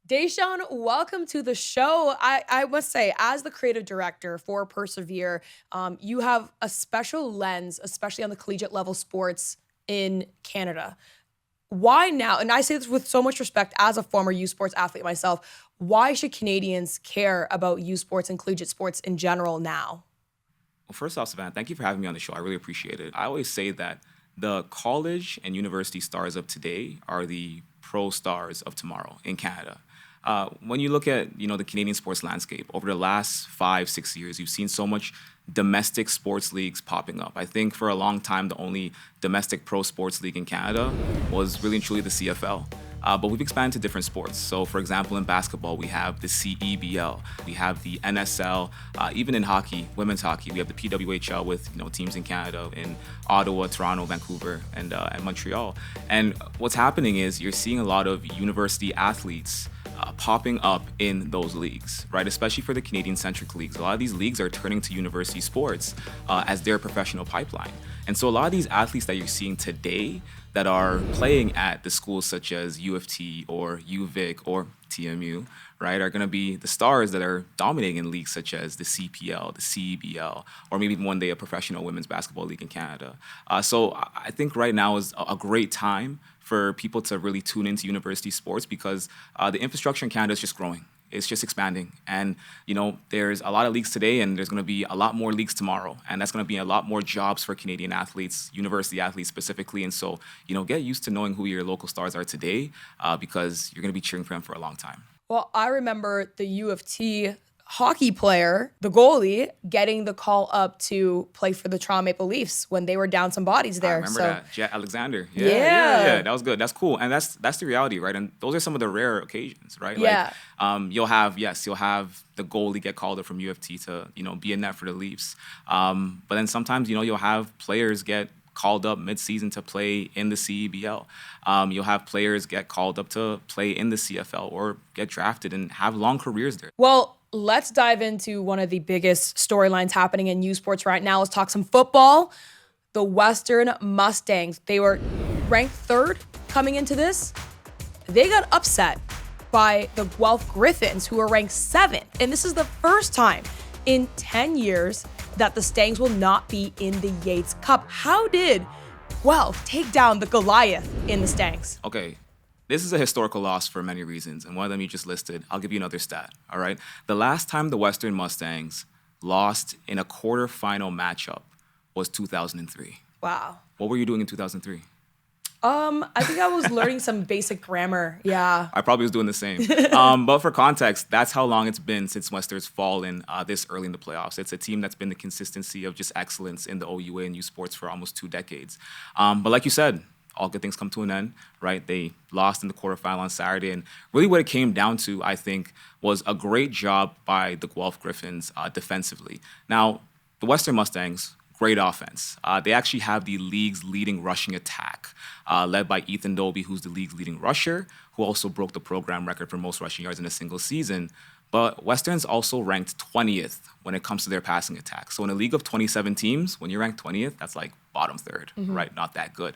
Dashawn, welcome to the show. I must say, as the creative director for Persevere, you have a special lens, especially on the collegiate level sports in Canada. Why now? And I say this with so much respect as a former youth sports athlete myself. Why should Canadians care about youth sports and collegiate sports in general now? Well, first off, Savanna, thank you for having me on the show. I really appreciate it. I always say that the college and university stars of today are the pro stars of tomorrow in Canada. When you look at the Canadian sports landscape over the last 5 6 years, you've seen so much domestic sports leagues popping up. I think for a long time the only domestic pro sports league in Canada was really and truly the CFL. But we've expanded to different sports. So, for example, in basketball, we have the CEBL, we have the NSL. Even in hockey, women's hockey, we have the PWHL with teams in Canada, in Ottawa, Toronto, Vancouver, and Montreal. And what's happening is you're seeing a lot of university athletes popping up in those leagues, right? Especially for the Canadian-centric leagues. A lot of these leagues are turning to university sports as their professional pipeline. And so a lot of these athletes that you're seeing today that are playing at the schools such as U of T or UVic or TMU, right, are going to be the stars that are dominating in leagues such as the CPL, the CEBL, or maybe one day a professional women's basketball league in Canada. So I think right now is a great time for people to really tune into university sports because the infrastructure in Canada is just growing. It's just expanding. And, there's a lot of leagues today and there's going to be a lot more leagues tomorrow. And that's going to be a lot more jobs for Canadian athletes, university athletes specifically. And so, get used to knowing who your local stars are today because you're going to be cheering for them for a long time. Well, I remember the U of T hockey player, the goalie, getting the call up to play for the Toronto Maple Leafs when they were down some bodies there. I remember that. Jet Alexander. Yeah. That was good. That's cool. And that's the reality, right? And those are some of the rare occasions, right? Yeah. You'll have the goalie get called up from U of T to, be in net for the Leafs. But then sometimes, you'll have players get called up mid-season to play in the CEBL. You'll have players get called up to play in the CFL or get drafted and have long careers there. Well, let's dive into one of the biggest storylines happening in youth sports right now. Let's talk some football. The Western Mustangs, they were ranked third coming into this. They got upset by the Guelph Griffins, who are ranked seventh. And this is the first time in 10 years that the Stangs will not be in the Yates Cup. How did Guelph take down the Goliath in the Stangs? Okay. This is a historical loss for many reasons, and one of them you just listed. I'll give you another stat, all right? The last time the Western Mustangs lost in a quarterfinal matchup was 2003. Wow. What were you doing in 2003? I think I was learning some basic grammar. Yeah. I probably was doing the same. But for context, that's how long it's been since Western's fallen this early in the playoffs. It's a team that's been the consistency of just excellence in the OUA and youth sports for almost 2 decades. But like you said, all good things come to an end, right? They lost in the quarterfinal on Saturday. And really what it came down to, I think, was a great job by the Guelph Griffins defensively. Now, the Western Mustangs, great offense. They actually have the league's leading rushing attack, led by Ethan Doby, who's the league's leading rusher, who also broke the program record for most rushing yards in a single season. But Western's also ranked 20th when it comes to their passing attack. So in a league of 27 teams, when you're ranked 20th, that's like bottom third, right? Not that good.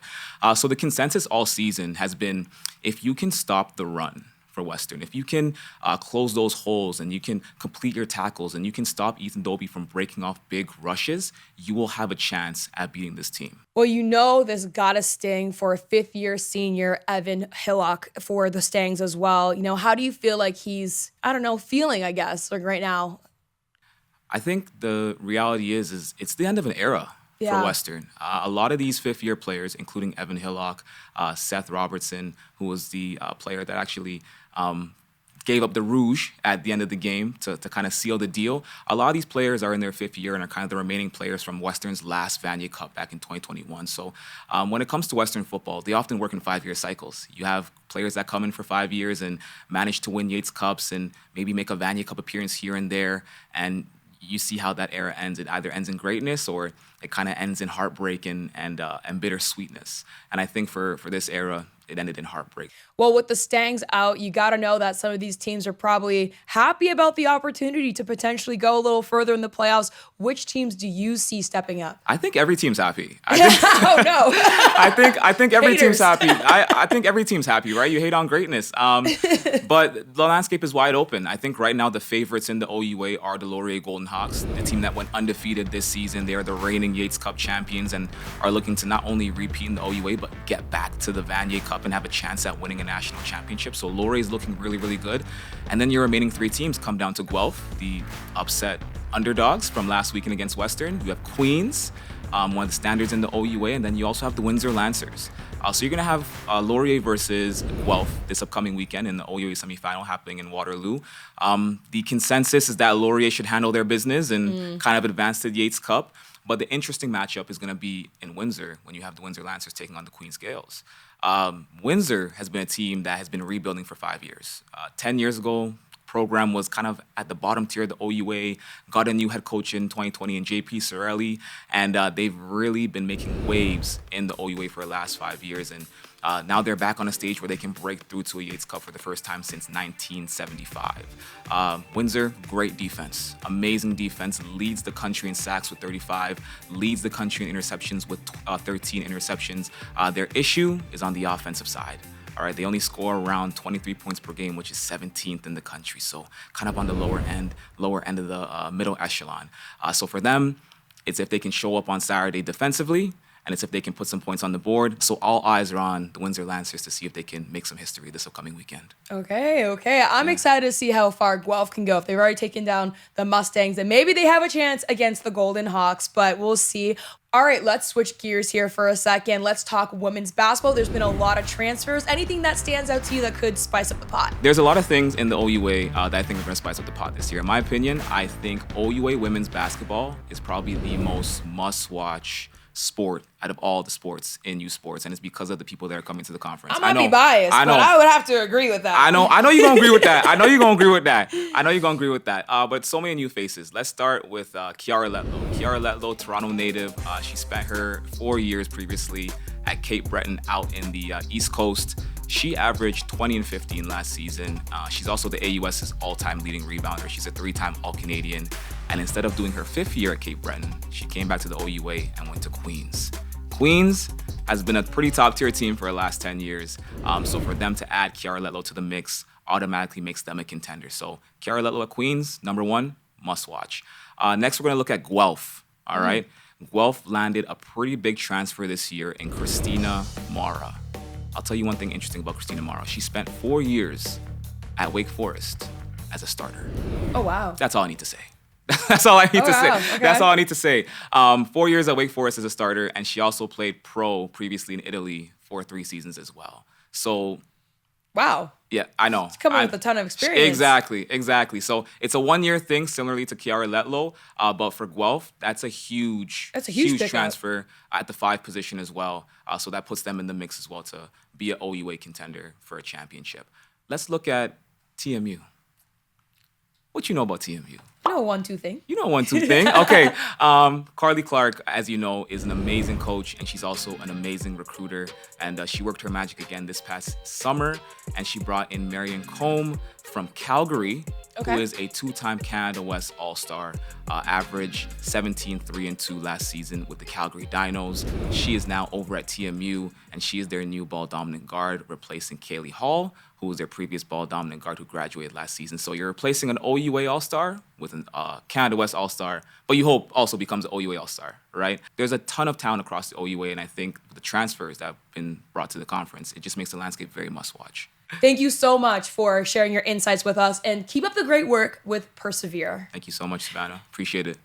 So the consensus all season has been if you can stop the run for Western, if you can close those holes and you can complete your tackles and you can stop Ethan Doby from breaking off big rushes, you will have a chance at beating this team. Well, this gotta sting for a fifth-year senior, Evan Hillock, for the Stangs as well. How do you feel like he's, feeling, I guess, like right now? I think the reality is it's the end of an era for Western. A lot of these fifth-year players, including Evan Hillock, Seth Robertson, who was the player that actually gave up the rouge at the end of the game to kind of seal the deal. A lot of these players are in their fifth year and are kind of the remaining players from Western's last Vanier Cup back in 2021. So when it comes to Western football, they often work in 5-year cycles. You have players that come in for 5 years and manage to win Yates Cups and maybe make a Vanier Cup appearance here and there, and you see how that era ends. It either ends in greatness or it kind of ends in heartbreak and bittersweetness. And I think for this era, it ended in heartbreak. Well, with the Stangs out, you got to know that some of these teams are probably happy about the opportunity to potentially go a little further in the playoffs. Which teams do you see stepping up? I think every team's happy. I think, Oh, no. I think every Haters. team's happy. I think every team's happy, right? You hate on greatness. But the landscape is wide open. I think right now the favorites in the OUA are the Laurier Golden Hawks, the team that went undefeated this season. They are the reigning Yates Cup champions and are looking to not only repeat in the OUA, but get back to the Vanier Cup and have a chance at winning a national championship. So Laurier is looking really, really good. And then your remaining three teams come down to Guelph, the upset underdogs from last weekend against Western. You have Queens, one of the standards in the OUA, and then you also have the Windsor Lancers. So you're going to have Laurier versus Guelph this upcoming weekend in the OUA semifinal happening in Waterloo. The consensus is that Laurier should handle their business and kind of advance to the Yates Cup. But the interesting matchup is going to be in Windsor when you have the Windsor Lancers taking on the Queens Gales. Windsor has been a team that has been rebuilding for 5 years. 10 years ago, program was kind of at the bottom tier of the OUA, got a new head coach in 2020 in JP Sorelli, and they've really been making waves in the OUA for the last 5 years. And now they're back on a stage where they can break through to a Yates Cup for the first time since 1975. Windsor, great defense, amazing defense, leads the country in sacks with 35, leads the country in interceptions with 13 interceptions. Their issue is on the offensive side. All right, they only score around 23 points per game, which is 17th in the country. So kind of on the lower end of the middle echelon. So for them, it's if they can show up on Saturday defensively, and it's if they can put some points on the board. So all eyes are on the Windsor Lancers to see if they can make some history this upcoming weekend. Okay. I'm excited to see how far Guelph can go. If they've already taken down the Mustangs, then maybe they have a chance against the Golden Hawks, but we'll see. All right, let's switch gears here for a second. Let's talk women's basketball. There's been a lot of transfers. Anything that stands out to you that could spice up the pot? There's a lot of things in the OUA that I think are going to spice up the pot this year. In my opinion, I think OUA women's basketball is probably the most must-watch sport out of all the sports in youth sports, and it's because of the people that are coming to the conference. I might be biased, but I would have to agree with that. I know you're gonna agree with that. I know you're gonna agree with that. But so many new faces. Let's start with Kiara Letlow. Kiara Letlow, Toronto native. She spent her 4 years previously at Cape Breton out in the East Coast. She averaged 20 and 15 last season. She's also the AUS's all-time leading rebounder. She's a 3-time All-Canadian. And instead of doing her 5th year at Cape Breton, she came back to the OUA and went to Queens. Queens has been a pretty top-tier team for the last 10 years. So for them to add Kiara Letlow to the mix automatically makes them a contender. So Kiara Letlow at Queens, number 1, must watch. Next, we're going to look at Guelph, all right? Guelph landed a pretty big transfer this year in Christina Mara. I'll tell you one thing interesting about Christina Mara. She spent 4 years at Wake Forest as a starter. Oh, wow. That's all I need to say. That's all I need to say. Wow. Okay. That's all I need to say. 4 years at Wake Forest as a starter, and she also played pro previously in Italy for 3 seasons as well. So, wow. Yeah, I know. She's coming with a ton of experience. Exactly. So it's a 1-year thing, similarly to Kiara Letlow. But for Guelph, that's a huge transfer at the 5 position as well. So that puts them in the mix as well to be an OUA contender for a championship. Let's look at TMU. What you know about TMU? You know 1-2 thing. You know 1-2 thing. Okay. Carly Clark, as you know, is an amazing coach, and she's also an amazing recruiter. And she worked her magic again this past summer, and she brought in Marion Combe from Calgary, who is a 2-time Canada West All-Star, average 17, 3, and 2 last season with the Calgary Dinos. She is now over at TMU, and she is their new ball-dominant guard, replacing Kaylee Hall, who was their previous ball-dominant guard who graduated last season. So you're replacing an OUA All-Star with a Canada West All-Star, but you hope also becomes an OUA All-Star, right? There's a ton of talent across the OUA, and I think the transfers that have been brought to the conference, it just makes the landscape very must-watch. Thank you so much for sharing your insights with us, and keep up the great work with PRSVR. Thank you so much, Savanna. Appreciate it.